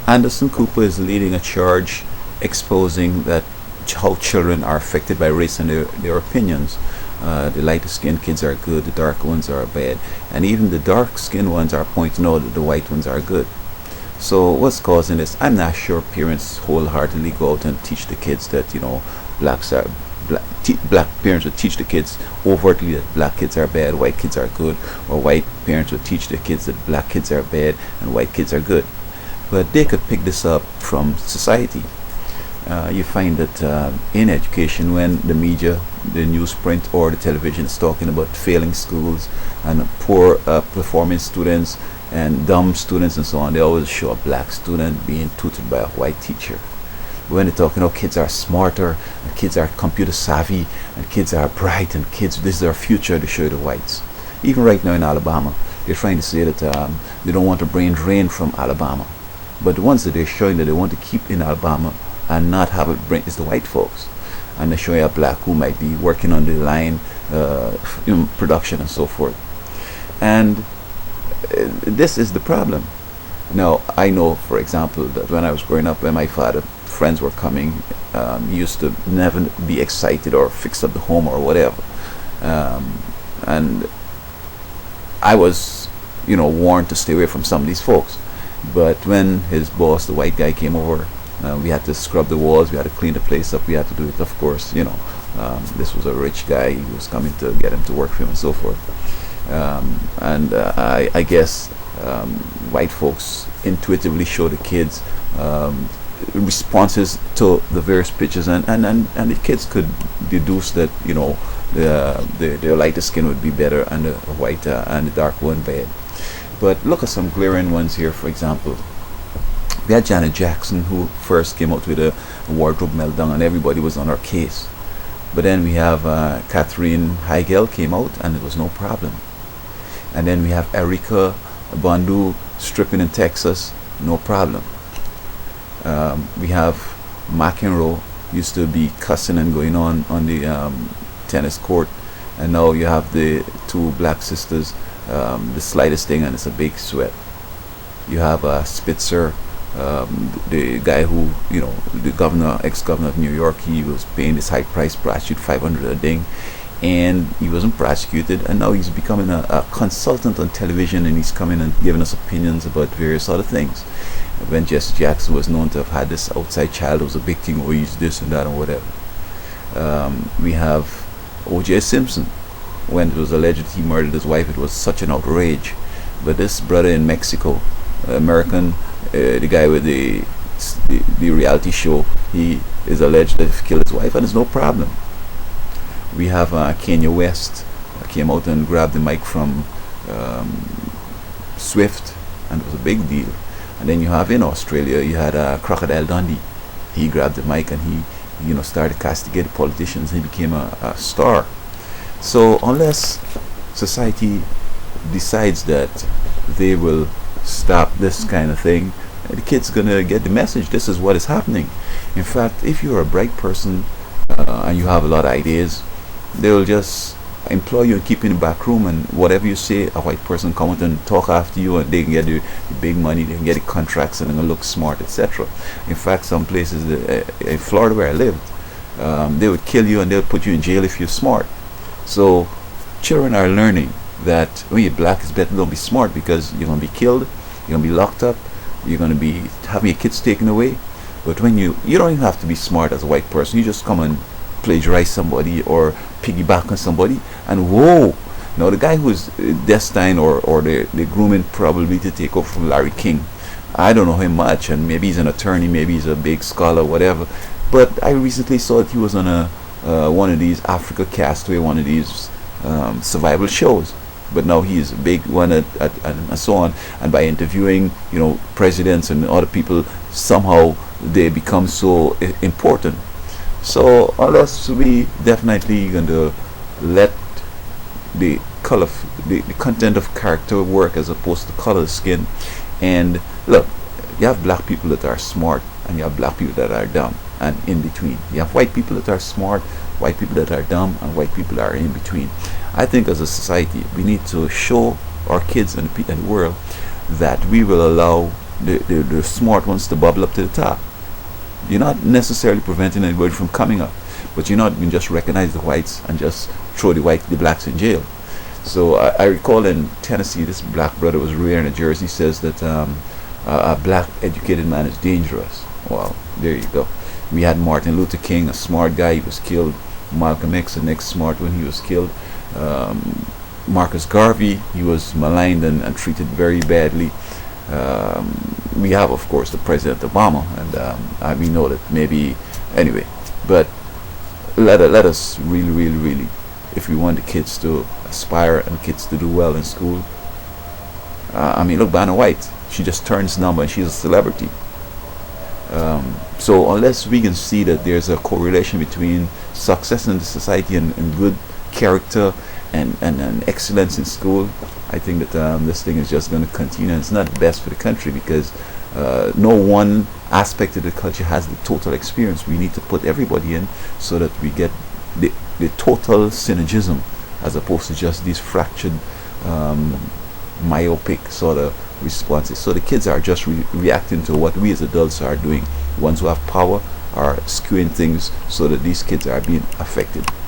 Anderson Cooper is leading a charge exposing that how children are affected by race and their opinions. The lighter skinned kids are good, the dark ones are bad, and even the dark skinned ones are pointing out that the white ones are good. So what's causing this? I'm not sure parents wholeheartedly go out and teach the kids that blacks are black parents would teach the kids overtly that black kids are bad, white kids are good, or white parents would teach the kids that black kids are bad and white kids are good. But they could pick this up from society. You find that in education, when the media, the newsprint or the television is talking about failing schools and poor performing students and dumb students and so on, they always show a black student being tutored by a white teacher. When they're talking, kids are smarter, and kids are computer savvy, and kids are bright, and kids, this is our future, they show the whites. Even right now in Alabama, they're trying to say that they don't want a brain drain from Alabama. But the ones that they're showing that they want to keep in Alabama and not have it brain is the white folks. And they're showing a black who might be working on the line, production and so forth. And this is the problem. Now, I know, for example, that when I was growing up, when my father friends were coming, he used to never be excited or fix up the home or whatever, and I was warned to stay away from some of these folks. But when his boss, the white guy, came over, we had to scrub the walls, we had to clean the place up, we had to do it, of course. This was a rich guy, he was coming to get him to work for him and so forth. I guess white folks intuitively show the kids responses to the various pictures, and the kids could deduce that the lighter skin would be better and the white and the dark one bad. But look at some glaring ones here. For example, we had Janet Jackson, who first came out with a wardrobe meltdown and everybody was on her case. But then we have Catherine Heigl came out and it was no problem. And then we have Erica Bandu stripping in Texas, no problem. We have McEnroe used to be cussing and going on the tennis court, and now you have the two black sisters, the slightest thing and it's a big sweat. You have Spitzer, the guy who, the governor, ex-governor of New York, he was paying this high-priced prostitute $500 a ding, and he wasn't prosecuted, and now he's becoming a consultant on television, and he's coming and giving us opinions about various other things. When Jesse Jackson was known to have had this outside child, it was a big thing, oh, he's this and that and whatever. We have O.J. Simpson. When it was alleged he murdered his wife, it was such an outrage. But this brother in Mexico, American, the guy with the reality show, he is alleged to have killed his wife, and it's no problem. We have Kanye West came out and grabbed the mic from Swift, and it was a big deal. And then you have in Australia, you had Crocodile Dundee. He grabbed the mic and he started castigating politicians. He became a star. So unless society decides that they will stop this kind of thing, the kid's gonna get the message. This is what is happening. In fact, if you're a bright person and you have a lot of ideas, they will just employ you and keep you in the back room, and whatever you say, a white person come out and talk after you, and they can get the big money, they can get the contracts, and they're gonna look smart, etc. In fact, some places in Florida where I lived, they would kill you and they would put you in jail if you're smart. So children are learning that when you're black, it's better don't be smart, because you're gonna be killed, you're gonna be locked up, you're gonna be having your kids taken away. But when you don't even have to be smart as a white person, you just come and plagiarize somebody or piggyback on somebody, and whoa, now the guy who's destined or the grooming probably to take over from Larry King, I don't know him much, and maybe he's an attorney, maybe he's a big scholar, whatever, but I recently saw that he was on a one of these Africa Castaway, one of these survival shows, but now he's a big one and so on, and by interviewing presidents and other people, somehow they become so important. So unless we definitely going to let the color, the content of character work as opposed to color of skin. And look, you have black people that are smart, and you have black people that are dumb, and in between. You have white people that are smart, white people that are dumb, and white people that are in between. I think as a society, we need to show our kids and the world that we will allow the smart ones to bubble up to the top. You're not necessarily preventing anybody from coming up, but you're not even just recognize the whites and just throw the blacks in jail. So I recall in Tennessee, this black brother was wearing a jersey says that a black educated man is dangerous. Well, there you go. We had Martin Luther King, a smart guy, he was killed. Malcolm X, the next smart one, he was killed. Marcus Garvey, he was maligned and treated very badly. We have, of course, the President Obama, and we know that maybe anyway. But let us really, really, really, if we want the kids to aspire and kids to do well in school. I mean, look, Vanna White, she just turns number and she's a celebrity. So unless we can see that there's a correlation between success in the society and good character and excellence in school, I think that this thing is just going to continue, and it's not best for the country because no one aspect of the culture has the total experience. We need to put everybody in so that we get the total synergism as opposed to just these fractured myopic sort of responses. So the kids are just reacting to what we as adults are doing. The ones who have power are skewing things so that these kids are being affected.